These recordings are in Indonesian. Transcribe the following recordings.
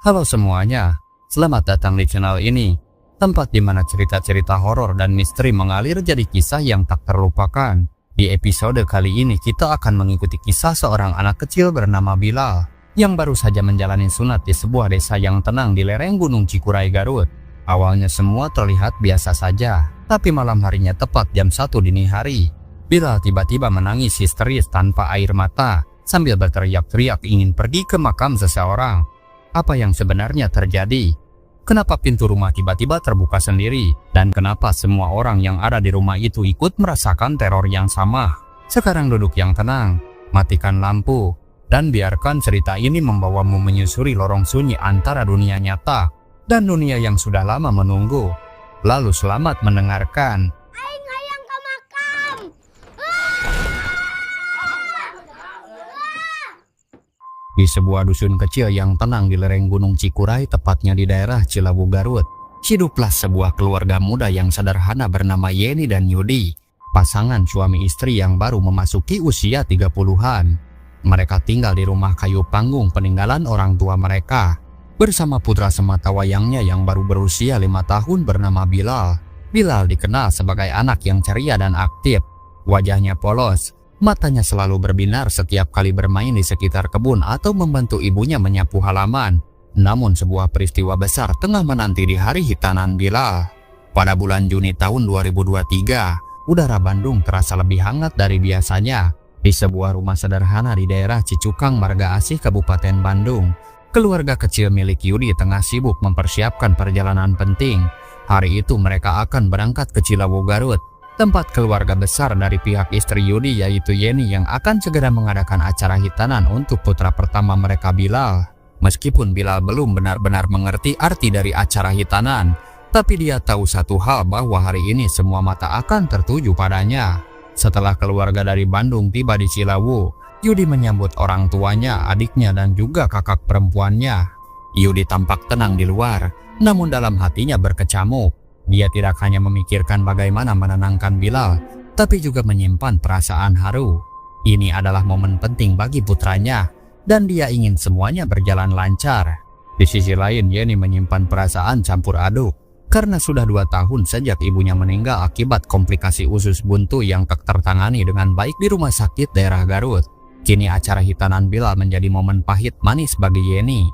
Halo semuanya, selamat datang di channel ini, tempat di mana cerita-cerita horor dan misteri mengalir jadi kisah yang tak terlupakan. Di episode kali ini kita akan mengikuti kisah seorang anak kecil bernama Bilal yang baru saja menjalani sunat di sebuah desa yang tenang di lereng Gunung Cikuray, Garut. Awalnya semua terlihat biasa saja, tapi malam harinya tepat jam 1 dini hari, Bilal tiba-tiba menangis histeris tanpa air mata sambil berteriak-teriak ingin pergi ke makam seseorang. Apa yang sebenarnya terjadi? Kenapa pintu rumah tiba-tiba terbuka sendiri? Dan kenapa semua orang yang ada di rumah itu ikut merasakan teror yang sama? Sekarang duduk yang tenang, matikan lampu, dan biarkan cerita ini membawamu menyusuri lorong sunyi antara dunia nyata dan dunia yang sudah lama menunggu. Lalu selamat mendengarkan. Di sebuah dusun kecil yang tenang di lereng Gunung Cikuray, tepatnya di daerah Cilawu, Garut, hiduplah sebuah keluarga muda yang sederhana bernama Yeni dan Yudi, pasangan suami istri yang baru memasuki usia 30-an. Mereka tinggal di rumah kayu panggung peninggalan orang tua mereka, bersama putra sematawayangnya yang baru berusia 5 tahun bernama Bilal. Bilal dikenal sebagai anak yang ceria dan aktif, wajahnya polos, matanya selalu berbinar setiap kali bermain di sekitar kebun atau membantu ibunya menyapu halaman. Namun sebuah peristiwa besar tengah menanti di hari hitanan Bilal. Pada bulan Juni tahun 2023, udara Bandung terasa lebih hangat dari biasanya. Di sebuah rumah sederhana di daerah Cicukang, Marga Asih, Kabupaten Bandung, keluarga kecil milik Yudi tengah sibuk mempersiapkan perjalanan penting. Hari itu mereka akan berangkat ke Cilawu, Garut, tempat keluarga besar dari pihak istri Yudi yaitu Yeni yang akan segera mengadakan acara hitanan untuk putra pertama mereka, Bilal. Meskipun Bilal belum benar-benar mengerti arti dari acara hitanan, tapi dia tahu satu hal, bahwa hari ini semua mata akan tertuju padanya. Setelah keluarga dari Bandung tiba di Cilawu, Yudi menyambut orang tuanya, adiknya, dan juga kakak perempuannya. Yudi tampak tenang di luar, namun dalam hatinya berkecamuk. Dia tidak hanya memikirkan bagaimana menenangkan Bilal, tapi juga menyimpan perasaan haru. Ini adalah momen penting bagi putranya, dan dia ingin semuanya berjalan lancar. Di sisi lain, Yeni menyimpan perasaan campur aduk, karena sudah 2 tahun sejak ibunya meninggal akibat komplikasi usus buntu yang tak tertangani dengan baik di rumah sakit daerah Garut. Kini acara hitanan Bilal menjadi momen pahit manis bagi Yeni.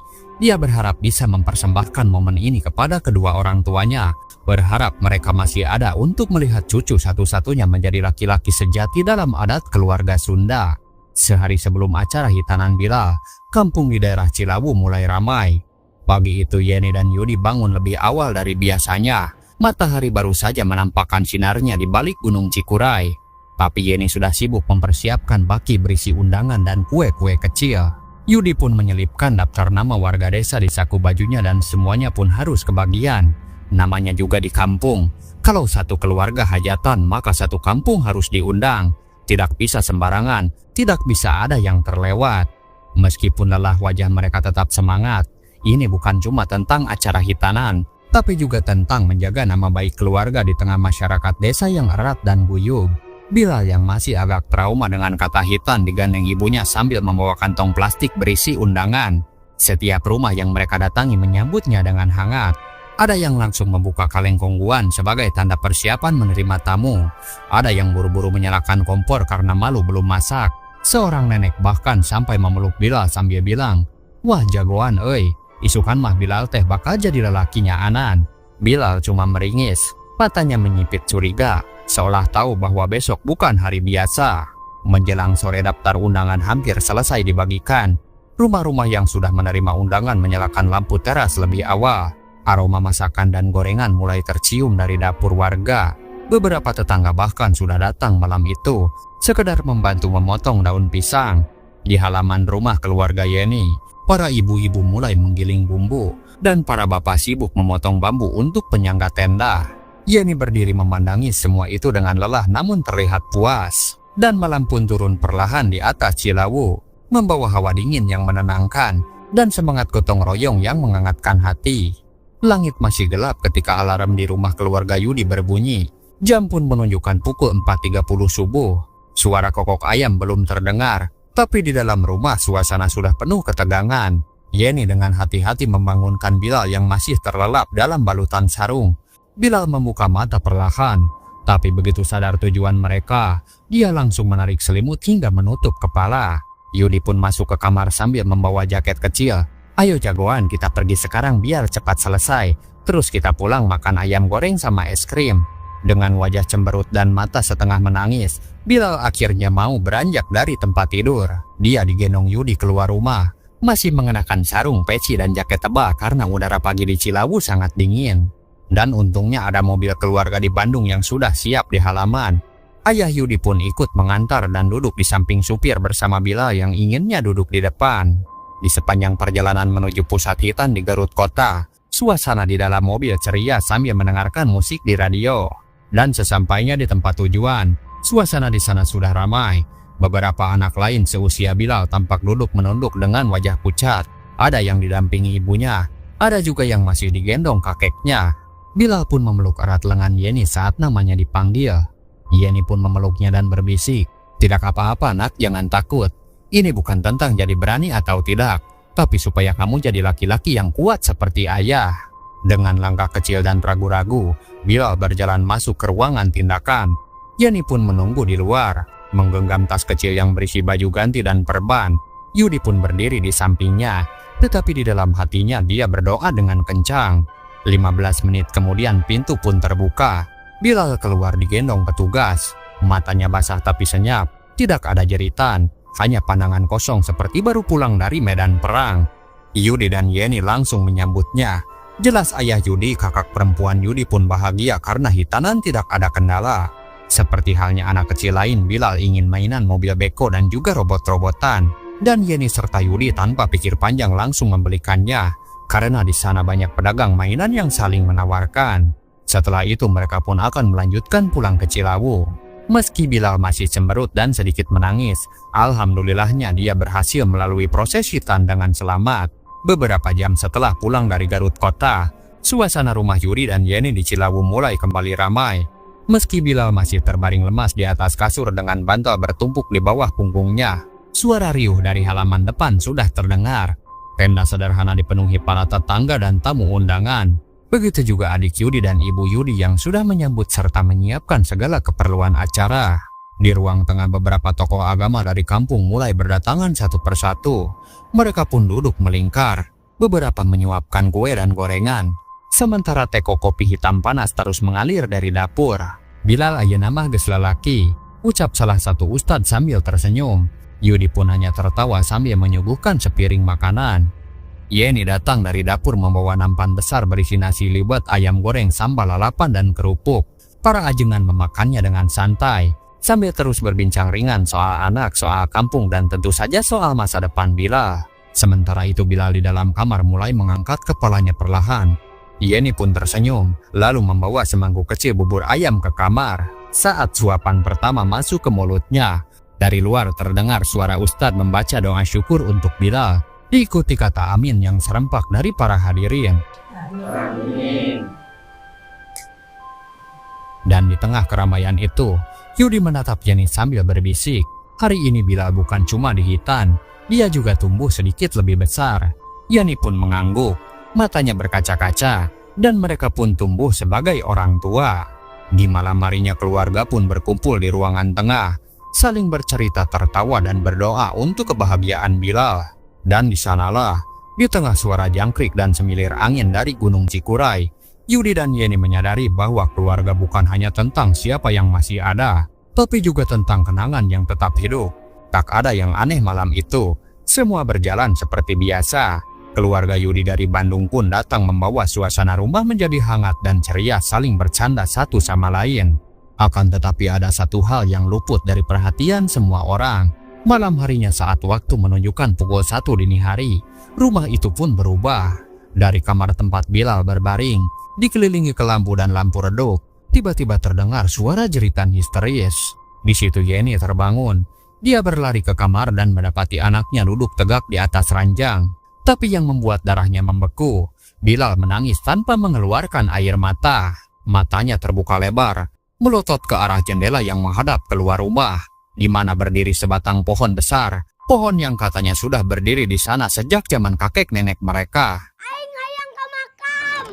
Dia berharap bisa mempersembahkan momen ini kepada kedua orang tuanya, berharap mereka masih ada untuk melihat cucu satu-satunya menjadi laki-laki sejati dalam adat keluarga Sunda. Sehari sebelum acara hitanan Bilal, kampung di daerah Cilawu mulai ramai. Pagi itu Yeni dan Yudi bangun lebih awal dari biasanya. Matahari baru saja menampakkan sinarnya di balik Gunung Cikuray. Tapi Yeni sudah sibuk mempersiapkan baki berisi undangan dan kue-kue kecil. Yudi pun menyelipkan daftar nama warga desa di saku bajunya dan semuanya pun harus kebagian. Namanya juga di kampung. Kalau satu keluarga hajatan, maka satu kampung harus diundang. Tidak bisa sembarangan, tidak bisa ada yang terlewat. Meskipun lelah, wajah mereka tetap semangat. Ini bukan cuma tentang acara hitanan, tapi juga tentang menjaga nama baik keluarga di tengah masyarakat desa yang erat dan guyup. Bilal yang masih agak trauma dengan kata hitan digandeng ibunya sambil membawa kantong plastik berisi undangan. Setiap rumah yang mereka datangi menyambutnya dengan hangat. Ada yang langsung membuka kaleng kongguan sebagai tanda persiapan menerima tamu. Ada yang buru-buru menyalakan kompor karena malu belum masak. Seorang nenek bahkan sampai memeluk Bilal sambil bilang, "Wah jagoan euy, isukan mah Bilal teh bakal jadi lelakinya Anan." Bilal cuma meringis, matanya menyipit curiga, seolah tahu bahwa besok bukan hari biasa. Menjelang sore daftar undangan hampir selesai dibagikan. Rumah-rumah yang sudah menerima undangan menyalakan lampu teras lebih awal. Aroma masakan dan gorengan mulai tercium dari dapur warga. Beberapa tetangga bahkan sudah datang malam itu, sekedar membantu memotong daun pisang. Di halaman rumah keluarga Yeni, para ibu-ibu mulai menggiling bumbu, dan para bapak sibuk memotong bambu untuk penyangga tenda. Yeni berdiri memandangi semua itu dengan lelah namun terlihat puas. Dan malam pun turun perlahan di atas Cilawu, membawa hawa dingin yang menenangkan dan semangat gotong royong yang menghangatkan hati. Langit masih gelap ketika alarm di rumah keluarga Yudi berbunyi. Jam pun menunjukkan pukul 4.30 subuh. Suara kokok ayam belum terdengar, tapi di dalam rumah suasana sudah penuh ketegangan. Yeni dengan hati-hati membangunkan Bilal yang masih terlelap dalam balutan sarung. Bilal membuka mata perlahan, tapi begitu sadar tujuan mereka, dia langsung menarik selimut hingga menutup kepala. Yudi pun masuk ke kamar sambil membawa jaket kecil. "Ayo jagoan, kita pergi sekarang biar cepat selesai. Terus kita pulang makan ayam goreng sama es krim." Dengan wajah cemberut dan mata setengah menangis, Bilal akhirnya mau beranjak dari tempat tidur. Dia digendong Yudi keluar rumah, masih mengenakan sarung, peci, dan jaket tebal karena udara pagi di Cilawu sangat dingin. Dan untungnya ada mobil keluarga di Bandung yang sudah siap di halaman. Ayah Yudi pun ikut mengantar dan duduk di samping supir bersama Bilal yang inginnya duduk di depan. Di sepanjang perjalanan menuju pusat hitan di Garut Kota, suasana di dalam mobil ceria sambil mendengarkan musik di radio. Dan sesampainya di tempat tujuan, suasana di sana sudah ramai. Beberapa anak lain seusia Bilal tampak duduk menunduk dengan wajah pucat. Ada yang didampingi ibunya, ada juga yang masih digendong kakeknya. Bilal pun memeluk erat lengan Yeni saat namanya dipanggil. Yeni pun memeluknya dan berbisik, "Tidak apa-apa nak, jangan takut. Ini bukan tentang jadi berani atau tidak, tapi supaya kamu jadi laki-laki yang kuat seperti ayah." Dengan langkah kecil dan ragu-ragu, Bilal berjalan masuk ke ruangan tindakan. Yeni pun menunggu di luar, menggenggam tas kecil yang berisi baju ganti dan perban. Yudi pun berdiri di sampingnya, tetapi di dalam hatinya dia berdoa dengan kencang. 15 menit kemudian pintu pun terbuka. Bilal keluar digendong petugas. Matanya basah tapi senyap, tidak ada jeritan, hanya pandangan kosong seperti baru pulang dari medan perang. Yudi dan Yeni langsung menyambutnya. Jelas ayah Yudi, kakak perempuan Yudi pun bahagia karena hitanan tidak ada kendala. Seperti halnya anak kecil lain, Bilal ingin mainan mobil beko dan juga robot-robotan. Dan Yeni serta Yudi tanpa pikir panjang langsung membelikannya, karena di sana banyak pedagang mainan yang saling menawarkan. Setelah itu mereka pun akan melanjutkan pulang ke Cilawu. Meski Bilal masih cemberut dan sedikit menangis, alhamdulillahnya dia berhasil melalui proses hitan dengan selamat. Beberapa jam setelah pulang dari Garut Kota, suasana rumah Yudi dan Yeni di Cilawu mulai kembali ramai. Meski Bilal masih terbaring lemas di atas kasur dengan bantal bertumpuk di bawah punggungnya, suara riuh dari halaman depan sudah terdengar. Tenda sederhana dipenuhi para tetangga dan tamu undangan. Begitu juga adik Yudi dan ibu Yudi yang sudah menyambut serta menyiapkan segala keperluan acara. Di ruang tengah beberapa tokoh agama dari kampung mulai berdatangan satu persatu. Mereka pun duduk melingkar. Beberapa menyuapkan kue dan gorengan. Sementara teko kopi hitam panas terus mengalir dari dapur. "Bilal ayeuna mah geus lalaki," ucap salah satu ustadz sambil tersenyum. Yudi pun hanya tertawa sambil menyuguhkan sepiring makanan. Yeni datang dari dapur membawa nampan besar berisi nasi liwet, ayam goreng, sambal lalapan, dan kerupuk. Para ajengan memakannya dengan santai, sambil terus berbincang ringan soal anak, soal kampung, dan tentu saja soal masa depan Bilal. Sementara itu Bilal di dalam kamar mulai mengangkat kepalanya perlahan. Yeni pun tersenyum, lalu membawa semangkuk kecil bubur ayam ke kamar. Saat suapan pertama masuk ke mulutnya, dari luar terdengar suara ustadz membaca doa syukur untuk Bilal, diikuti kata amin yang serempak dari para hadirin. Amin. Dan di tengah keramaian itu, Yudi menatap Yeni sambil berbisik, "Hari ini Bilal bukan cuma dihitan, dia juga tumbuh sedikit lebih besar." Yeni pun mengangguk, matanya berkaca-kaca, dan mereka pun tumbuh sebagai orang tua. Di malam harinya keluarga pun berkumpul di ruangan tengah, saling bercerita, tertawa, dan berdoa untuk kebahagiaan Bilal. Dan di sanalah, di tengah suara jangkrik dan semilir angin dari Gunung Cikuray, Yudi dan Yeni menyadari bahwa keluarga bukan hanya tentang siapa yang masih ada, tapi juga tentang kenangan yang tetap hidup. Tak ada yang aneh malam itu, semua berjalan seperti biasa. Keluarga Yudi dari Bandung pun datang membawa suasana rumah menjadi hangat dan ceria, saling bercanda satu sama lain. Akan tetapi ada satu hal yang luput dari perhatian semua orang. Malam harinya saat waktu menunjukkan pukul 1 dini hari, rumah itu pun berubah. Dari kamar tempat Bilal berbaring, dikelilingi kelambu dan lampu redup, tiba-tiba terdengar suara jeritan histeris. Di situ Yeni terbangun. Dia berlari ke kamar dan mendapati anaknya duduk tegak di atas ranjang. Tapi yang membuat darahnya membeku, Bilal menangis tanpa mengeluarkan air mata. Matanya terbuka lebar, melotot ke arah jendela yang menghadap keluar rumah. di mana berdiri sebatang pohon besar. Pohon yang katanya sudah berdiri di sana sejak zaman kakek nenek mereka. Aing hayang ke makam.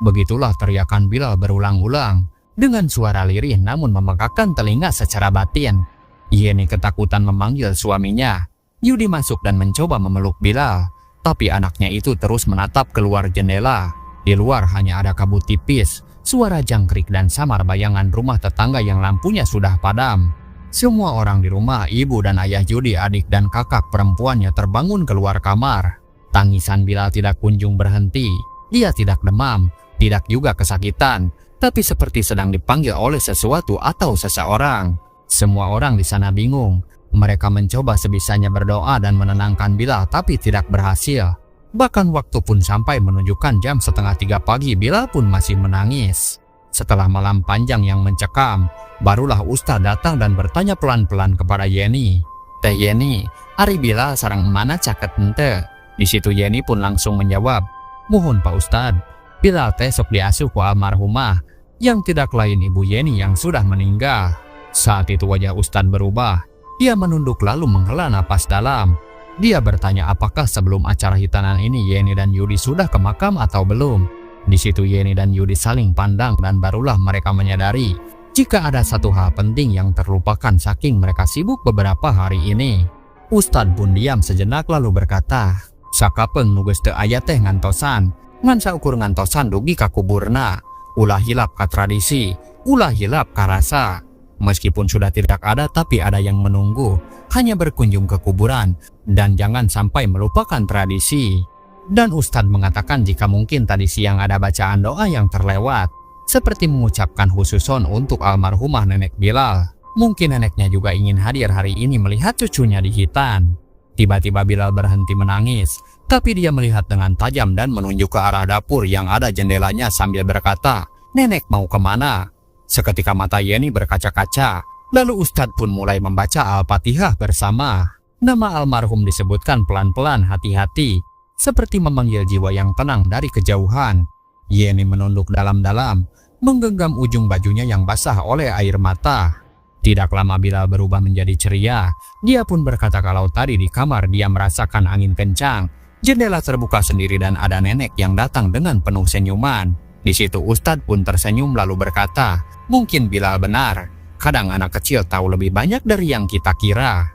Begitulah teriakan Bilal berulang-ulang dengan suara lirih namun memegahkan telinga secara batin. Yeni ketakutan memanggil suaminya. Yudi masuk dan mencoba memeluk Bilal, tapi anaknya itu terus menatap keluar jendela. Di luar hanya ada kabut tipis, suara jangkrik dan samar bayangan rumah tetangga yang lampunya sudah padam. Semua orang di rumah, ibu dan ayah Yudi, adik dan kakak perempuannya terbangun keluar kamar. Tangisan Bilal tidak kunjung berhenti. Dia tidak demam, tidak juga kesakitan, tapi seperti sedang dipanggil oleh sesuatu atau seseorang. Semua orang di sana bingung. Mereka mencoba sebisanya berdoa dan menenangkan Bilal, tapi tidak berhasil. Bahkan waktu pun sampai menunjukkan jam 2:30 pagi, Bilal pun masih menangis. Setelah malam panjang yang mencekam, barulah Ustad datang dan bertanya pelan-pelan kepada Yeni. "Teh Yeni, ari Bilal sareng mana caket ente?" Di situ Yeni pun langsung menjawab, "Mohon Pak Ustad, Bilal teh sok diasuh ku almarhumah, yang tidak lain Ibu Yeni yang sudah meninggal." Saat itu wajah Ustad berubah. Dia menunduk lalu menghela napas dalam. Dia bertanya apakah sebelum acara hitanan ini Yeni dan Yudi sudah ke makam atau belum. Di situ Yeni dan Yudi saling pandang dan barulah mereka menyadari jika ada satu hal penting yang terlupakan saking mereka sibuk beberapa hari ini. Ustad pun diam sejenak lalu berkata, "Sakapeung nu geus teu aya teh ngantosan, ngan saukur ngantosan dugi ka kuburna, ulah hilap ka tradisi, ulah hilap ka rasa." Meskipun sudah tidak ada, tapi ada yang menunggu, hanya berkunjung ke kuburan, dan jangan sampai melupakan tradisi. Dan Ustadz mengatakan jika mungkin tadi siang ada bacaan doa yang terlewat, seperti mengucapkan khususon untuk almarhumah nenek Bilal. Mungkin neneknya juga ingin hadir hari ini melihat cucunya di hitan. Tiba-tiba Bilal berhenti menangis, tapi dia melihat dengan tajam dan menunjuk ke arah dapur yang ada jendelanya sambil berkata, "Nenek mau kemana?" Seketika mata Yeni berkaca-kaca, lalu Ustadz pun mulai membaca Al-Fatihah bersama. Nama almarhum disebutkan pelan-pelan, hati-hati, seperti memanggil jiwa yang tenang dari kejauhan. Yeni menunduk dalam-dalam, menggenggam ujung bajunya yang basah oleh air mata. Tidak lama Bilal berubah menjadi ceria. Dia pun berkata kalau tadi di kamar dia merasakan angin kencang. Jendela terbuka sendiri dan ada nenek yang datang dengan penuh senyuman. Di situ Ustadz pun tersenyum lalu berkata, "Mungkin Bilal benar. Kadang anak kecil tahu lebih banyak dari yang kita kira."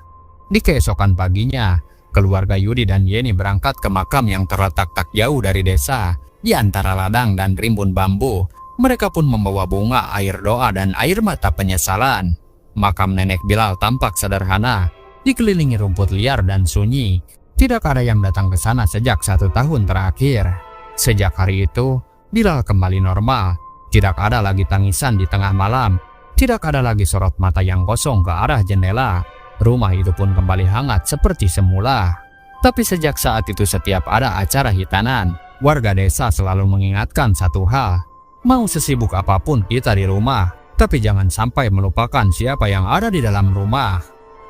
Di keesokan paginya, keluarga Yudi dan Yeni berangkat ke makam yang terletak tak jauh dari desa, di antara ladang dan rimbun bambu. Mereka pun membawa bunga, air doa, dan air mata penyesalan. Makam nenek Bilal tampak sederhana, dikelilingi rumput liar dan sunyi. Tidak ada yang datang ke sana sejak 1 tahun terakhir. Sejak hari itu, Bilal kembali normal. Tidak ada lagi tangisan di tengah malam. Tidak ada lagi sorot mata yang kosong ke arah jendela. Rumah itu pun kembali hangat seperti semula. Tapi sejak saat itu setiap ada acara hitanan, warga desa selalu mengingatkan satu hal. Mau sesibuk apapun kita di rumah, tapi jangan sampai melupakan siapa yang ada di dalam rumah.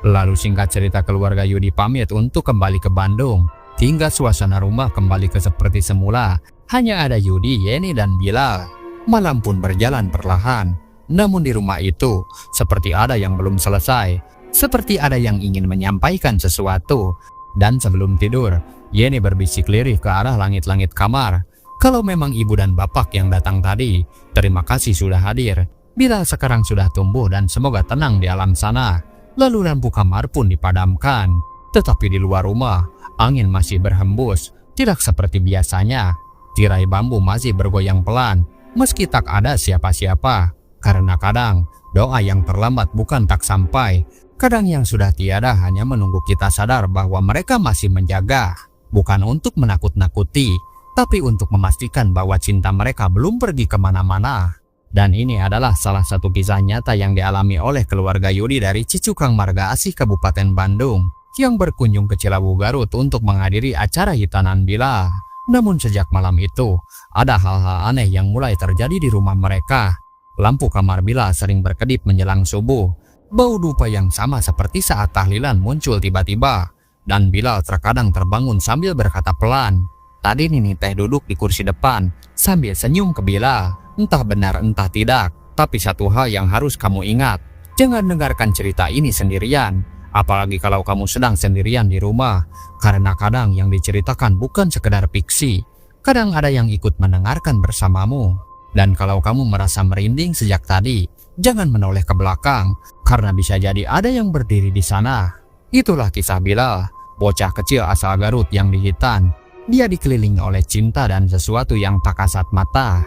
Lalu singkat cerita keluarga Yudi pamit untuk kembali ke Bandung. Hingga suasana rumah kembali ke seperti semula. Hanya ada Yudi, Yeni, dan Bilal. Malam pun berjalan perlahan. Namun di rumah itu, seperti ada yang belum selesai. Seperti ada yang ingin menyampaikan sesuatu. Dan sebelum tidur, Yeni berbisik lirih ke arah langit-langit kamar. Kalau memang ibu dan bapak yang datang tadi, terima kasih sudah hadir. Bilal sekarang sudah tumbuh dan semoga tenang di alam sana. Lalu lampu kamar pun dipadamkan. Tetapi di luar rumah, angin masih berhembus. Tidak seperti biasanya. Tirai bambu masih bergoyang pelan, meski tak ada siapa-siapa. Karena kadang, doa yang terlambat bukan tak sampai. Kadang yang sudah tiada hanya menunggu kita sadar bahwa mereka masih menjaga. Bukan untuk menakut-nakuti, tapi untuk memastikan bahwa cinta mereka belum pergi kemana-mana. Dan ini adalah salah satu kisah nyata yang dialami oleh keluarga Yudi dari Cicukang Marga Asih, Kabupaten Bandung, yang berkunjung ke Cilawu Garut untuk menghadiri acara hitanan Bilal. Namun sejak malam itu, ada hal-hal aneh yang mulai terjadi di rumah mereka. Lampu kamar Bilal sering berkedip menjelang subuh. Bau dupa yang sama seperti saat tahlilan muncul tiba-tiba. Dan Bilal terkadang terbangun sambil berkata pelan, "Tadi Nini teh duduk di kursi depan, sambil senyum ke Bilal. Entah benar entah tidak, Tapi satu hal yang harus kamu ingat, jangan dengarkan cerita ini sendirian, apalagi kalau kamu sedang sendirian di rumah, karena kadang yang diceritakan bukan sekedar fiksi, kadang ada yang ikut mendengarkan bersamamu. Dan kalau kamu merasa merinding sejak tadi, jangan menoleh ke belakang, karena bisa jadi ada yang berdiri di sana. Itulah kisah Bilal, bocah kecil asal Garut yang di Hitan. Dia dikelilingi oleh cinta dan sesuatu yang tak kasat mata.